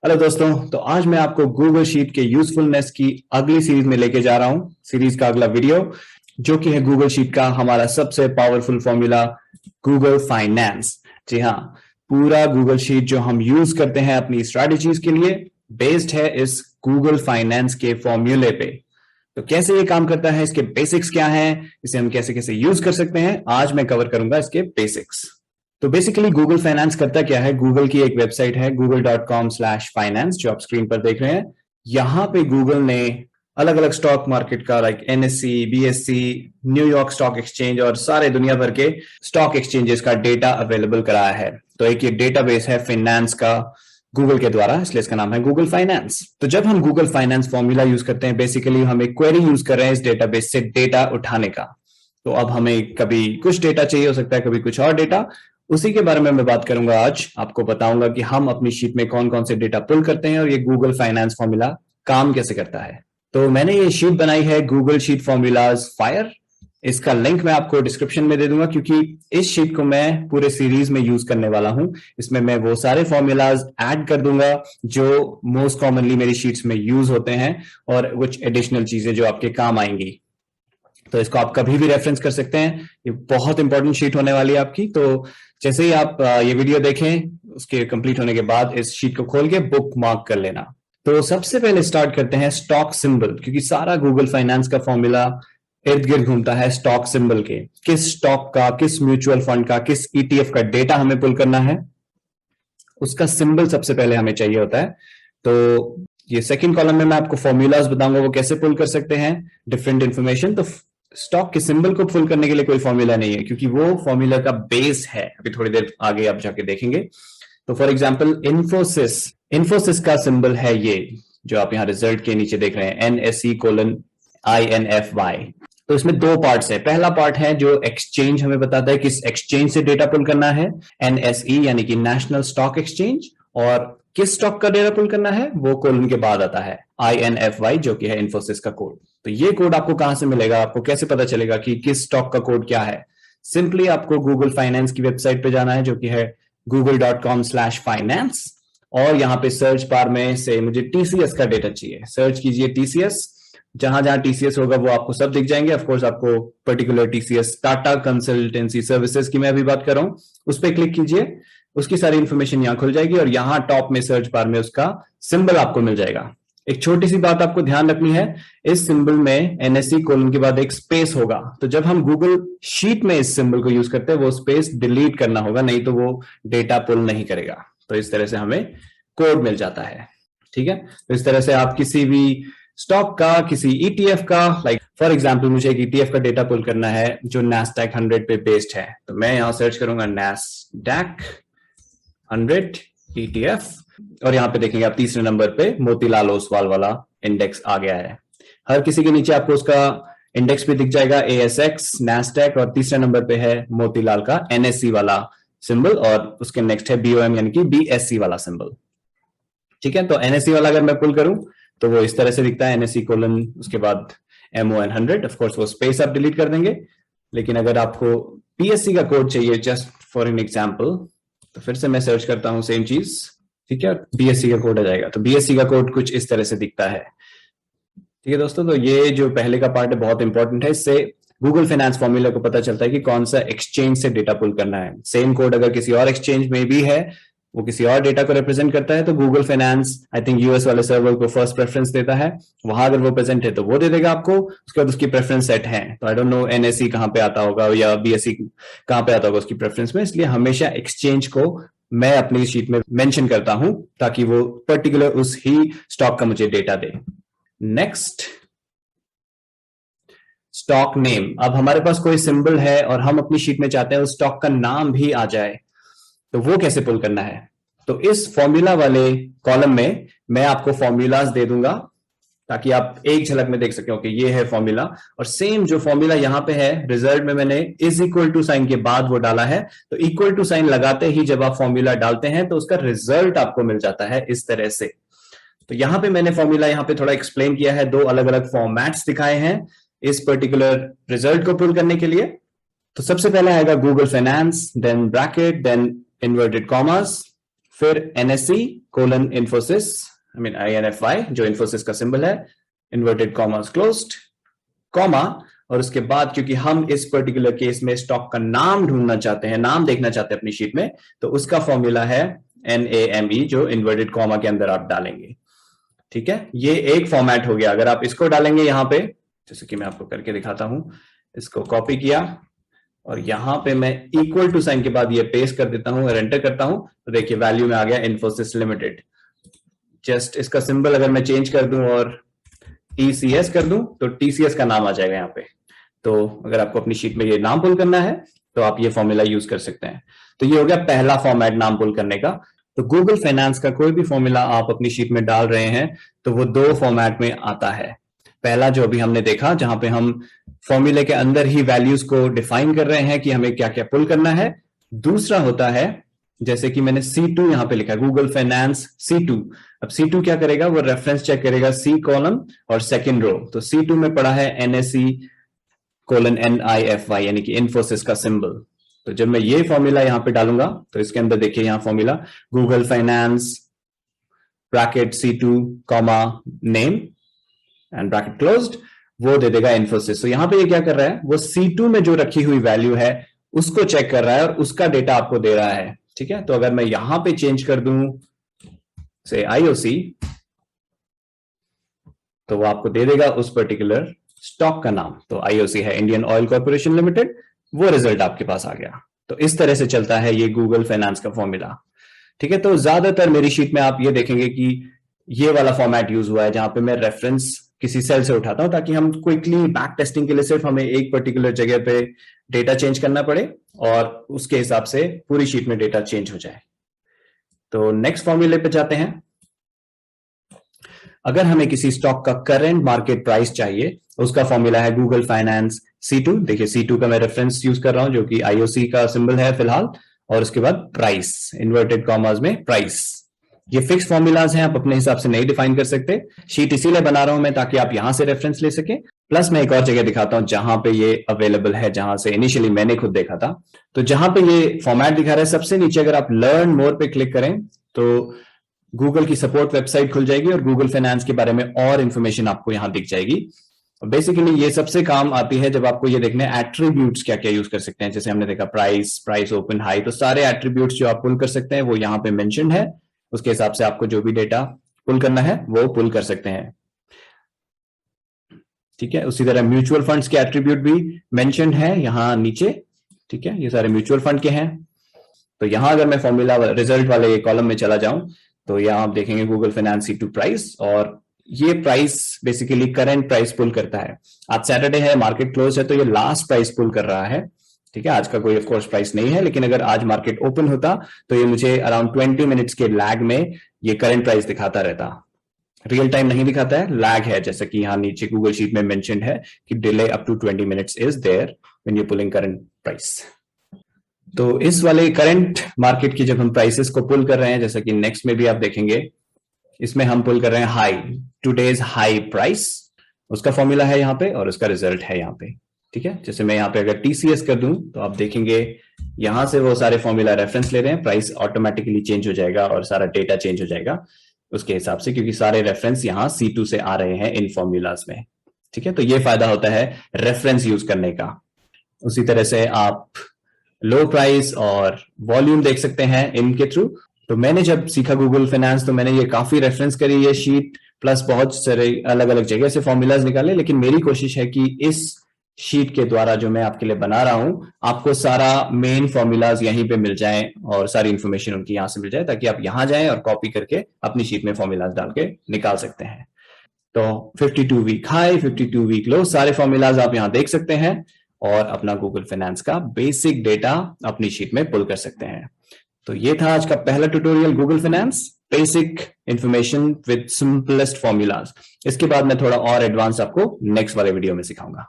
Hello दोस्तों। तो आज मैं आपको गूगल शीट के यूजफुलनेस की अगली सीरीज में लेके जा रहा हूं। सीरीज का अगला वीडियो जो कि है गूगल शीट का हमारा सबसे पावरफुल फॉर्मूला गूगल फाइनेंस। जी हाँ, पूरा गूगल शीट जो हम यूज करते हैं अपनी स्ट्रैटेजीज के लिए बेस्ड है इस गूगल फाइनेंस के फॉर्मूले पे। तो कैसे ये काम करता है, इसके बेसिक्स क्या हैं, इसे हम कैसे कैसे यूज कर सकते हैं, आज मैं कवर करूंगा इसके बेसिक्स। तो बेसिकली गूगल फाइनेंस करता क्या है, गूगल की एक वेबसाइट है google.com/finance जो आप स्क्रीन पर देख रहे हैं। यहां पे गूगल ने अलग अलग स्टॉक मार्केट का like NSC, BSc, New York stock exchange और सारे दुनिया भर के स्टॉक एक्सचेंजेस का डेटा अवेलेबल कराया है। तो एक ये डेटाबेस है फाइनेंस का गूगल के द्वारा, इसलिए इसका नाम है गूगल फाइनेंस। तो जब हम गूगल फाइनेंस फॉर्मूला यूज करते हैं, बेसिकली हम एक क्वेरी यूज कर रहे हैं इस डेटाबेस से डेटा उठाने का। तो अब हमें कभी कुछ डेटा चाहिए हो सकता है, कभी कुछ और डेटा, उसी के बारे में मैं बात करूंगा आज। आपको बताऊंगा कि हम अपनी शीट में कौन कौन से डेटा पुल करते हैं और ये गूगल फाइनेंस फॉर्मूला काम कैसे करता है। तो मैंने ये शीट बनाई है गूगल शीट फॉर्मूलाज फायर। इसका लिंक मैं आपको डिस्क्रिप्शन में दे दूंगा क्योंकि इस शीट को मैं पूरे सीरीज में यूज करने वाला हूं। इसमें मैं वो सारे फॉर्मूलाज ऐड कर दूंगा जो मोस्ट कॉमनली मेरी शीट्स में यूज होते हैं और कुछ एडिशनल चीजें जो आपके काम आएंगी। तो इसको आप कभी भी रेफरेंस कर सकते हैं। ये बहुत इंपॉर्टेंट शीट होने वाली है आपकी। तो जैसे ही आप ये वीडियो देखें, उसके कंप्लीट होने के बाद इस शीट को खोल के बुक मार्क कर लेना। तो सबसे पहले स्टार्ट करते हैं स्टॉक सिंबल, क्योंकि सारा गूगल फाइनेंस का फॉर्मूला इर्द गिर्द घूमता है स्टॉक सिंबल के। किस स्टॉक का, किस म्यूचुअल फंड का, किस ईटीएफ का डेटा हमें पुल करना है, उसका सिंबल सबसे पहले हमें चाहिए होता है। तो ये सेकंड कॉलम में मैं आपको फॉर्मूलाज बताऊंगा वो कैसे पुल कर सकते हैं डिफरेंट इंफॉर्मेशन। तो स्टॉक के सिंबल को पुल करने के लिए कोई फॉर्मूला नहीं है क्योंकि वो फॉर्मूला का बेस है। अभी थोड़ी देर आगे आप जाके देखेंगे। तो फॉर एग्जांपल इन्फोसिस का सिंबल है ये जो आप यहाँ रिजल्ट के नीचे देख रहे हैं, NSE:INFY। तो इसमें दो पार्ट्स है। पहला पार्ट है जो एक्सचेंज हमें बताता है किस एक्सचेंज से डेटा पुल करना है, NSE यानी कि नेशनल स्टॉक एक्सचेंज, और किस स्टॉक का डेटा पुल करना है वो कोलन के बाद आता है INFY जो कि है इन्फोसिस का कोड। तो ये कोड आपको कहां से मिलेगा, आपको कैसे पता चलेगा कि किस स्टॉक का कोड क्या है? सिंपली आपको गूगल फाइनेंस की वेबसाइट पे जाना है जो कि है google.com/finance, और यहाँ पे सर्च बार में से मुझे टीसीएस का डेटा चाहिए, सर्च कीजिए टीसीएस। जहां जहां टीसीएस होगा वो आपको सब दिख जाएंगे। ऑफकोर्स आपको particular TCS, Tata consultancy services की मैं अभी बात कर रहा हूं, उस पर क्लिक कीजिए। उसकी सारी इंफॉर्मेशन यहाँ खुल जाएगी और यहाँ टॉप में सर्च बार में उसका सिंबल आपको मिल जाएगा। एक छोटी सी बात आपको ध्यान रखनी है, इस सिंबल में NSE कोलन के बाद एक स्पेस होगा। तो जब हम गूगल शीट में इस सिंबल को यूज करते हैं वो स्पेस डिलीट करना होगा, नहीं तो वो डेटा पुल नहीं करेगा। तो इस तरह से हमें कोड मिल जाता है। ठीक है, तो इस तरह से आप किसी भी स्टॉक का, किसी ETF का, लाइक फॉर एग्जाम्पल मुझे एक ETF का डेटा पुल करना है जो NASDAQ 100 पे बेस्ड है, तो मैं यहां सर्च करूंगा NASDAQ 100 ETF, और यहाँ पे देखेंगे आप तीसरे नंबर पे मोतीलाल ओसवाल वाला इंडेक्स आ गया है। हर किसी के नीचे आपको उसका इंडेक्स भी दिख जाएगा, ASX, NASDAQ, और तीसरे नंबर पे है मोतीलाल का NSE वाला सिंबल, और उसके नेक्स्ट है BOM यानी कि BSC वाला सिंबल। ठीक है, तो NSE वाला अगर मैं पुल करूं तो वो इस तरह से दिखता है, NSE कोलन उसके बाद MON 100। ऑफकोर्स वो स्पेस आप डिलीट कर देंगे। लेकिन अगर आपको PSC का कोड चाहिए जस्ट फॉर एन एग्जाम्पल, तो फिर से मैं सर्च करता हूं सेम चीज। ठीक है, BSC का कोड आ जाएगा। तो BSC का कोड कुछ इस तरह से दिखता है। ठीक है दोस्तों, तो ये जो पहले का पार्ट है बहुत इंपॉर्टेंट है। इससे गूगल फाइनेंस फॉर्मूला को पता चलता है कि कौन सा एक्सचेंज से डेटा पुल करना है। सेम कोड अगर किसी और एक्सचेंज में भी है, वो किसी और डेटा को रिप्रेजेंट करता है, तो Google finance I think US वाले सर्वर को फर्स्ट प्रेफरेंस देता है। वहां अगर वो प्रेजेंट है तो वो दे देगा आपको, उसके बाद उसकी प्रेफरेंस सेट है। तो आई डोंट नो NSE कहां पे आता होगा या BSC कहां पे आता होगा उसकी प्रेफरेंस में, इसलिए हमेशा एक्सचेंज को मैं अपनी शीट में मेंशन करता हूं ताकि वो पर्टिकुलर उस ही स्टॉक का मुझे डेटा दे। Next, stock name. अब हमारे पास कोई सिंबल है और हम अपनी शीट में चाहते हैं उस स्टॉक का नाम भी आ जाए, तो वो कैसे पुल करना है? तो इस फॉर्मूला वाले कॉलम में मैं आपको फॉर्मूलाज दे दूंगा ताकि आप एक झलक में देख सकें कि ये है फॉर्मूला। और सेम जो फॉर्मूला यहां पे है रिजल्ट में मैंने = साइन के बाद वो डाला है। तो = साइन लगाते ही जब आप फॉर्मूला डालते हैं तो उसका रिजल्ट आपको मिल जाता है इस तरह से। तो यहां पे मैंने फॉर्मूला यहां पे थोड़ा एक्सप्लेन किया है, दो अलग अलग फॉर्मेट्स दिखाए हैं इस पर्टिकुलर रिजल्ट को पुल करने के लिए। तो सबसे पहले आएगा Google finance, then bracket, then inverted commas, फिर NSE कोलन इन्फोसिस, INFY जो इन्फोसिस का सिंबल है, इन्वर्टेड कॉमास क्लोज्ड, कॉमा, और उसके बाद क्योंकि हम इस पर्टिकुलर केस में स्टॉक का नाम ढूंढना चाहते हैं, नाम देखना चाहते हैं अपनी शीट में, तो उसका फॉर्मूला है NAME जो इन्वर्टेड कॉमा के अंदर आप डालेंगे। ठीक है, ये एक फॉर्मेट हो गया। अगर आप इसको डालेंगे यहां पे, जैसे कि मैं आपको करके दिखाता हूं, इसको कॉपी किया और यहां पे मैं इक्वल टू साइन के बाद ये पेस्ट कर देता हूं और एंटर करता हूं, तो देखिए वैल्यू में आ गया इन्फोसिस लिमिटेड। जस्ट इसका सिंबल अगर मैं चेंज कर दूं और TCS कर दूं तो TCS का नाम आ जाएगा यहाँ पे। तो अगर आपको अपनी शीट में ये नाम पुल करना है तो आप ये फॉर्मूला यूज कर सकते हैं। तो ये हो गया पहला फॉर्मेट नाम पुल करने का। तो गूगल फाइनेंस का कोई भी फॉर्मूला आप अपनी शीट में डाल रहे हैं तो वो दो फॉर्मेट में आता है। पहला जो अभी हमने देखा, जहां पे हम फॉर्मूले के अंदर ही वैल्यूज को डिफाइन कर रहे हैं कि हमें क्या क्या पुल करना है। दूसरा होता है, जैसे कि मैंने C2 यहां पे लिखा है, गूगल फाइनेंस C2। अब C2 क्या करेगा, वो रेफरेंस चेक करेगा C कॉलम और सेकंड रो। तो C2 में पड़ा है NSE कोलन NIFY यानी कि इन्फोसिस का सिंबल। तो जब मैं ये फॉर्मूला यहां पे डालूंगा तो इसके अंदर देखिए यहां formula Google finance bracket C2 comma name and bracket closed, वो दे देगा इन्फोसिस। तो यहां पे ये क्या कर रहा है, वो C2 में जो रखी हुई वैल्यू है उसको चेक कर रहा है और उसका डेटा आपको दे रहा है। ठीक है, तो अगर मैं यहां पे चेंज कर दूं से IOC, तो वो आपको दे देगा उस पर्टिकुलर स्टॉक का नाम। तो IOC है इंडियन ऑयल कॉर्पोरेशन लिमिटेड, वो रिजल्ट आपके पास आ गया। तो इस तरह से चलता है ये गूगल फाइनेंस का फॉर्मूला। ठीक है, तो ज्यादातर मेरी शीट में आप ये देखेंगे कि ये वाला फॉर्मेट यूज हुआ है, जहां पे मैं रेफरेंस किसी सेल से उठाता हूं ताकि हम क्विकली बैक टेस्टिंग के लिए सिर्फ हमें एक पर्टिकुलर जगह पे डेटा चेंज करना पड़े और उसके हिसाब से पूरी शीट में डेटा चेंज हो जाए। तो नेक्स्ट फॉर्मूले पे जाते हैं। अगर हमें किसी स्टॉक का करंट मार्केट प्राइस चाहिए, उसका फॉर्मूला है गूगल फाइनेंस C2। देखिए C2 का मैं रेफरेंस यूज कर रहा हूं जो कि IOC का सिंबल है फिलहाल, और उसके बाद प्राइस इन्वर्टेड कॉमास में प्राइस। ये फिक्स फॉर्मूलाज हैं, आप अपने हिसाब से नहीं डिफाइन कर सकते। शीट इसीलिए बना रहा हूं मैं ताकि आप यहां से रेफरेंस ले सके। प्लस मैं एक और जगह दिखाता हूं जहां पे ये अवेलेबल है, जहां से इनिशियली मैंने खुद देखा था। तो जहां पे ये फॉर्मेट दिखा रहा है, सबसे नीचे अगर आप लर्न मोर पे क्लिक करें तो गूगल की सपोर्ट वेबसाइट खुल जाएगी और गूगल फाइनेंस के बारे में और इंफॉर्मेशन आपको यहां दिख जाएगी। बेसिकली ये सबसे काम आती है जब आपको ये देखने एट्रीब्यूट्स क्या क्या यूज कर सकते हैं। जैसे हमने देखा प्राइस ओपन हाई, तो सारे एट्रीब्यूट्स जो आप पुल कर सकते हैं वो यहाँ पे मेंशन्ड है। उसके हिसाब से आपको जो भी डेटा पुल करना है वो पुल कर सकते हैं। ठीक है, उसी तरह म्यूचुअल फंड्स के एट्रीब्यूट भी मेंशन्ड है यहाँ नीचे। ठीक है, ये सारे म्यूचुअल फंड के हैं। तो यहां अगर मैं फॉर्मूला रिजल्ट वाले कॉलम में चला जाऊं तो यहां आप देखेंगे गूगल फाइनेंस C2 प्राइस, और ये प्राइस बेसिकली करंट प्राइस पुल करता है। आज सैटरडे है, मार्केट क्लोज है, तो ये लास्ट प्राइस पुल कर रहा है। ठीक है, आज का कोई ऑफकोर्स प्राइस नहीं है, लेकिन अगर आज मार्केट ओपन होता तो ये मुझे अराउंड 20 मिनट्स के लैग में ये करंट प्राइस दिखाता रहता। रियल टाइम नहीं दिखाता है, लैग है, जैसा कि यहाँ नीचे गूगल शीट में मेंशन्ड है कि delay up to 20 minutes is there when you pulling current price. तो इस वाले करंट मार्केट की जब हम प्राइसेस को पुल कर रहे हैं, जैसा कि नेक्स्ट में भी आप देखेंगे, इसमें हम पुल कर रहे हैं हाई, टुडेज हाई प्राइस, उसका फॉर्मूला है यहाँ पे और उसका रिजल्ट है यहाँ पे। ठीक है, जैसे मैं यहाँ पे अगर TCS कर दूं तो आप देखेंगे यहां से वो सारे फॉर्मूला रेफरेंस ले रहे हैं, प्राइस ऑटोमेटिकली चेंज हो जाएगा और सारा डेटा चेंज हो जाएगा उसके हिसाब से, क्योंकि सारे रेफरेंस यहाँ C2 से आ रहे हैं इन फॉर्मूलाज में। ठीक है, तो ये फायदा होता है रेफरेंस यूज करने का। उसी तरह से आप लो प्राइस और वॉल्यूम देख सकते हैं इनके थ्रू। तो मैंने जब सीखा गूगल फाइनेंस तो मैंने ये काफी रेफरेंस करी ये शीट, प्लस बहुत सारे अलग अलग जगह से फॉर्मूलाज निकाले, लेकिन मेरी कोशिश है कि इस शीट के द्वारा जो मैं आपके लिए बना रहा हूं, आपको सारा मेन फॉर्मूलाज यहीं पे मिल जाएं और सारी इंफॉर्मेशन उनकी यहां से मिल जाए, ताकि आप यहां जाएं और कॉपी करके अपनी शीट में फॉर्मूलाज डाल के निकाल सकते हैं। तो 52 वीक हाई, 52 वीक लो, सारे फॉर्मूलाज आप यहां देख सकते हैं और अपना गूगल फाइनेंस का बेसिक डेटा अपनी शीट में पुल कर सकते हैं। तो ये था आज का पहला tutorial, Google finance basic information with simplest formulas. इसके बाद मैं थोड़ा और एडवांस आपको नेक्स्ट वाले वीडियो में सिखाऊंगा।